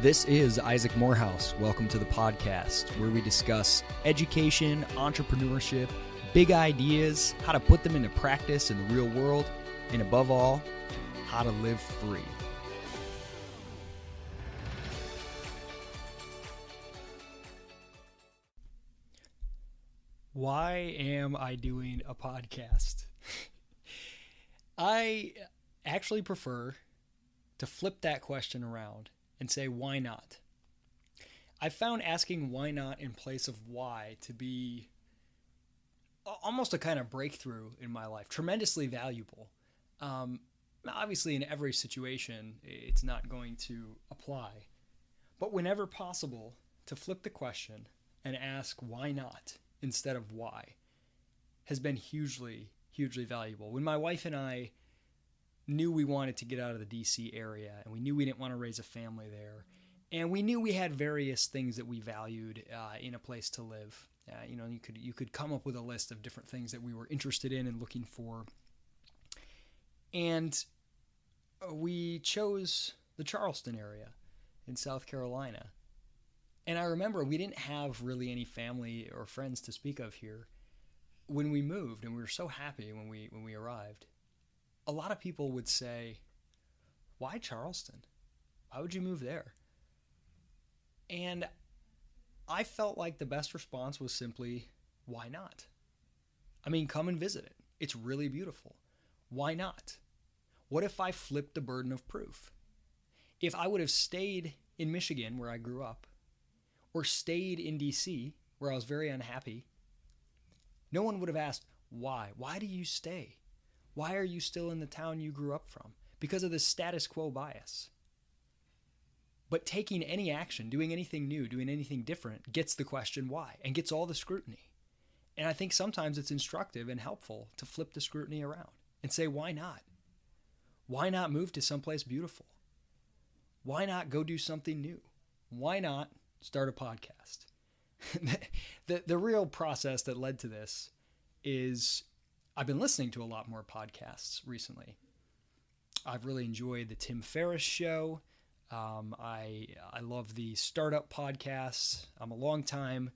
This is Isaac Morehouse. Welcome to the podcast where we discuss education, entrepreneurship, big ideas, how to put them into practice in the real world, and above all, how to live free. Why am I doing a podcast? I actually prefer to flip that question around and say, why not? I found asking why not in place of why to be almost a kind of breakthrough in my life, tremendously valuable. Obviously, in every situation, it's not going to apply. But whenever possible, to flip the question and ask why not instead of why has been hugely, hugely valuable. When my wife and I knew we wanted to get out of the DC area, and we knew we didn't want to raise a family there, and we knew we had various things that we valued in a place to live. You could come up with a list of different things that we were interested in and looking for, and we chose the Charleston area in South Carolina. And I remember we didn't have really any family or friends to speak of here when we moved, and we were so happy when we arrived. A lot of people would say, why Charleston? Why would you move there? And I felt like the best response was simply, why not? I mean, come and visit it. It's really beautiful. Why not? What if I flipped the burden of proof? If I would have stayed in Michigan, where I grew up, or stayed in DC, where I was very unhappy, no one would have asked, why? Why do you stay? Why are you still in the town you grew up from? Because of the status quo bias. But taking any action, doing anything new, doing anything different gets the question why and gets all the scrutiny. And I think sometimes it's instructive and helpful to flip the scrutiny around and say, why not? Why not move to someplace beautiful? Why not go do something new? Why not start a podcast? The real process that led to this is I've been listening to a lot more podcasts recently. I've really enjoyed the Tim Ferriss show. I love the startup podcasts. I'm a longtime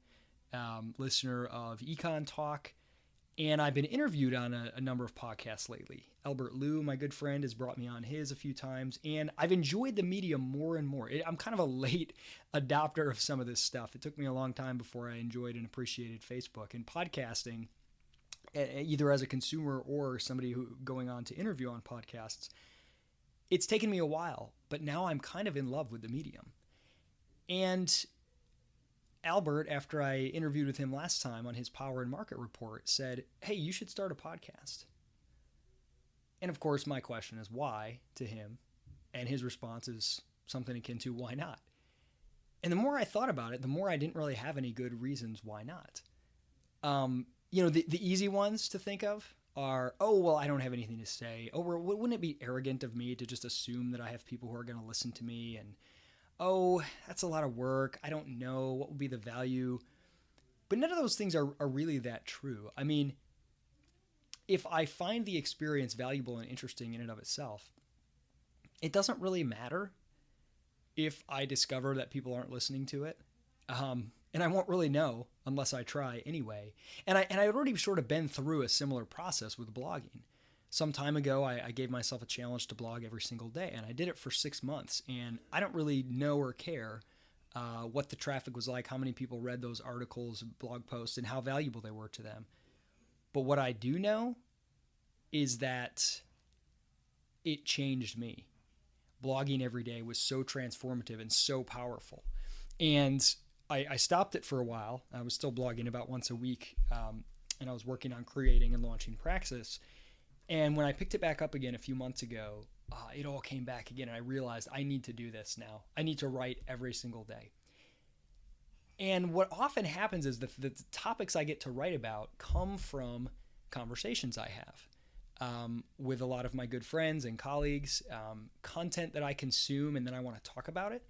listener of Econ Talk, and I've been interviewed on a number of podcasts lately. Albert Liu, my good friend, has brought me on his a few times, and I've enjoyed the medium more and more. I'm kind of a late adopter of some of this stuff. It took me a long time before I enjoyed and appreciated Facebook and podcasting, either as a consumer or somebody who going on to interview on podcasts. It's taken me a while, but now I'm kind of in love with the medium. And Albert, after I interviewed with him last time on his Power and Market Report, said, hey, you should start a podcast. And of course, my question is why to him, and his response is something akin to why not? And the more I thought about it, the more I didn't really have any good reasons why not. The easy ones to think of are, oh, well, I don't have anything to say. Oh, wouldn't it be arrogant of me to just assume that I have people who are going to listen to me? And, oh, that's a lot of work. I don't know. What would be the value? But none of those things are really that true. I mean, if I find the experience valuable and interesting in and of itself, it doesn't really matter if I discover that people aren't listening to it. And I won't really know unless I try anyway. And I already sort of been through a similar process with blogging. Some time ago, I gave myself a challenge to blog every single day, and I did it for 6 months. And I don't really know or care what the traffic was like, how many people read those articles, blog posts, and how valuable they were to them. But what I do know is that it changed me. Blogging every day was so transformative and so powerful. And I stopped it for a while. I was still blogging about once a week, and I was working on creating and launching Praxis. And when I picked it back up again a few months ago, it all came back again, and I realized I need to do this now. I need to write every single day. And what often happens is the topics I get to write about come from conversations I have with a lot of my good friends and colleagues, content that I consume, and then I want to talk about it.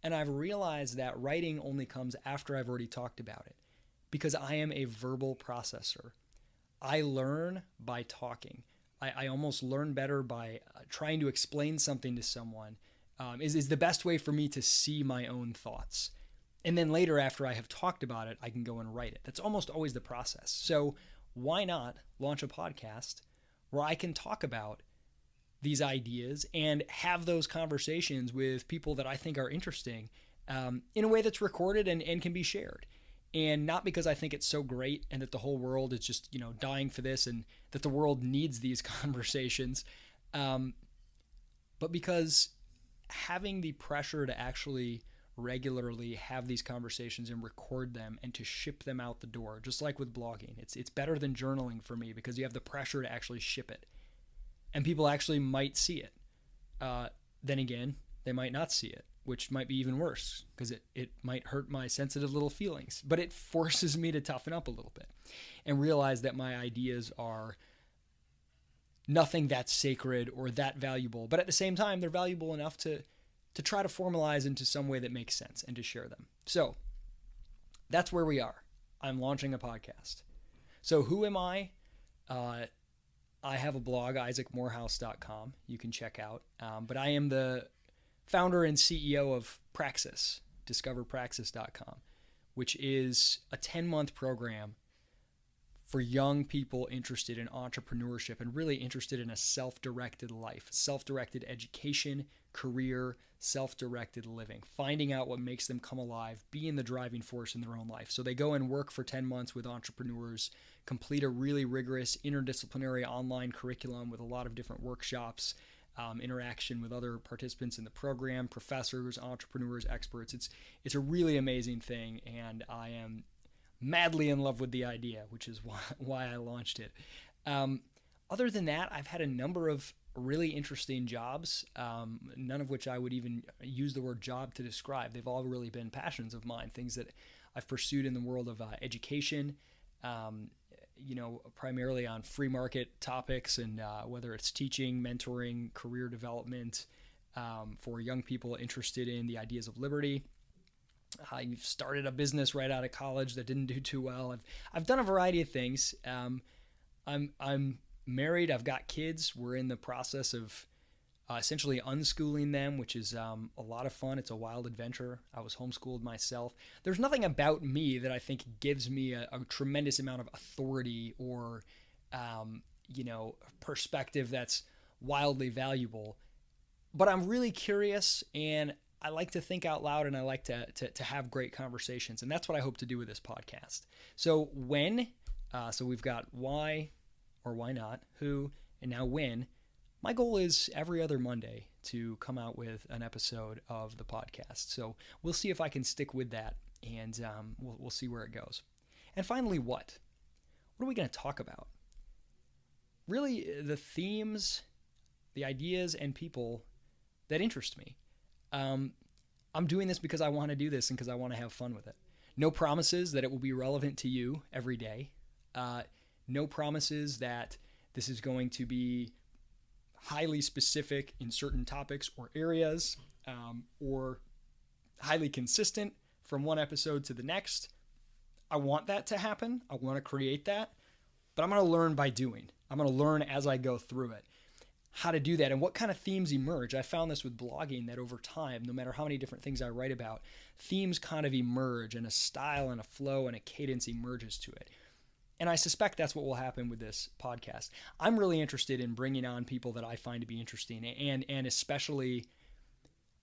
And I've realized that writing only comes after I've already talked about it, because I am a verbal processor. I learn by talking. I almost learn better by trying to explain something to someone is the best way for me to see my own thoughts. And then later, after I have talked about it, I can go and write it. That's almost always the process. So why not launch a podcast where I can talk about these ideas and have those conversations with people that I think are interesting in a way that's recorded and can be shared. And not because I think it's so great and that the whole world is just, dying for this and that the world needs these conversations, but because having the pressure to actually regularly have these conversations and record them and to ship them out the door, just like with blogging. It's better than journaling for me because you have the pressure to actually ship it. And people actually might see it. Then again, they might not see it, which might be even worse because it might hurt my sensitive little feelings. But it forces me to toughen up a little bit and realize that my ideas are nothing that's sacred or that valuable. But at the same time, they're valuable enough to try to formalize into some way that makes sense and to share them. So that's where we are. I'm launching a podcast. So who am I? I have a blog, isaacmorehouse.com, you can check out. But I am the founder and CEO of Praxis, discoverpraxis.com, which is a 10-month program for young people interested in entrepreneurship and really interested in a self-directed life, self-directed education, career, self-directed living, finding out what makes them come alive, being the driving force in their own life. So they go and work for 10 months with entrepreneurs, complete a really rigorous interdisciplinary online curriculum with a lot of different workshops, interaction with other participants in the program, professors, entrepreneurs, experts. It's a really amazing thing, and I am madly in love with the idea, which is why I launched it. Other than that, I've had a number of really interesting jobs, none of which I would even use the word job to describe. They've all really been passions of mine, things that I've pursued in the world of education, primarily on free market topics, and whether it's teaching, mentoring, career development for young people interested in the ideas of liberty. You've started a business right out of college that didn't do too well. I've done a variety of things. I'm married. I've got kids. We're in the process of essentially unschooling them, which is a lot of fun. It's a wild adventure. I was homeschooled myself. There's nothing about me that I think gives me a tremendous amount of authority or perspective that's wildly valuable. But I'm really curious, and I like to think out loud, and I like to have great conversations. And that's what I hope to do with this podcast. So so we've got why or why not, who, and now when. My goal is every other Monday to come out with an episode of the podcast. So we'll see if I can stick with that, and we'll see where it goes. And finally, what? What are we going to talk about? Really, the themes, the ideas, and people that interest me. I'm doing this because I want to do this and because I want to have fun with it. No promises that it will be relevant to you every day. No promises that this is going to be highly specific in certain topics or areas, or highly consistent from one episode to the next. I want that to happen. I want to create that, but I'm going to learn by doing. I'm going to learn as I go through it how to do that and what kind of themes emerge. I found this with blogging, that over time, no matter how many different things I write about, themes kind of emerge, and a style and a flow and a cadence emerges to it. And I suspect that's what will happen with this podcast. I'm really interested in bringing on people that I find to be interesting, and especially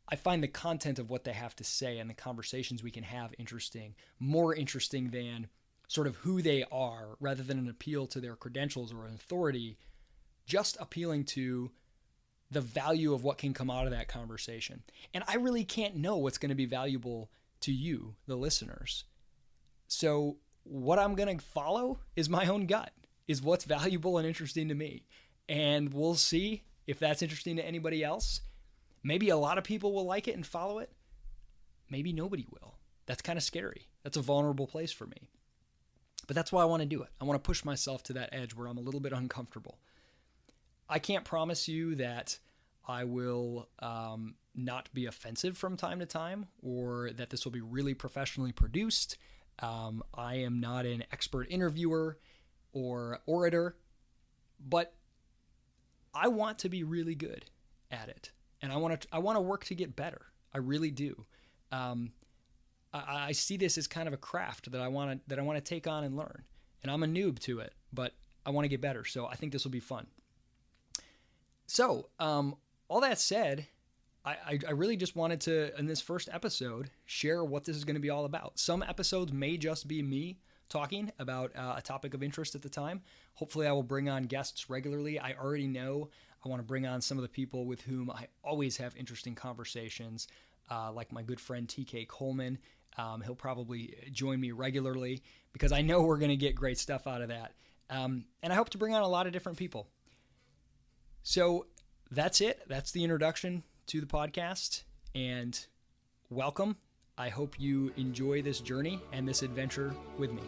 I find the content of what they have to say and the conversations we can have interesting, more interesting than sort of who they are, rather than an appeal to their credentials or authority, just appealing to the value of what can come out of that conversation. And I really can't know what's going to be valuable to you, the listeners. So what I'm going to follow is my own gut, is what's valuable and interesting to me. And we'll see if that's interesting to anybody else. Maybe a lot of people will like it and follow it. Maybe nobody will. That's kind of scary. That's a vulnerable place for me. But that's why I want to do it. I want to push myself to that edge where I'm a little bit uncomfortable. I can't promise you that I will not be offensive from time to time, or that this will be really professionally produced. I am not an expert interviewer or orator, but I want to be really good at it. and I want to work to get better. I really do. I see this as kind of a craft that I want to take on and learn, and I'm a noob to it, but I want to get better. So I think this will be fun. So all that said, I really just wanted to, in this first episode, share what this is going to be all about. Some episodes may just be me talking about a topic of interest at the time. Hopefully I will bring on guests regularly. I already know I want to bring on some of the people with whom I always have interesting conversations, like my good friend TK Coleman. He'll probably join me regularly because I know we're going to get great stuff out of that. And I hope to bring on a lot of different people. So that's it. That's the introduction to the podcast, and welcome. I hope you enjoy this journey and this adventure with me.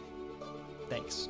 Thanks.